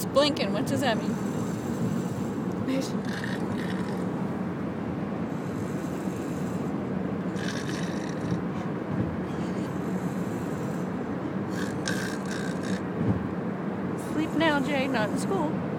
It's blinking. What does that mean? Sleep now, Jay. Not in school.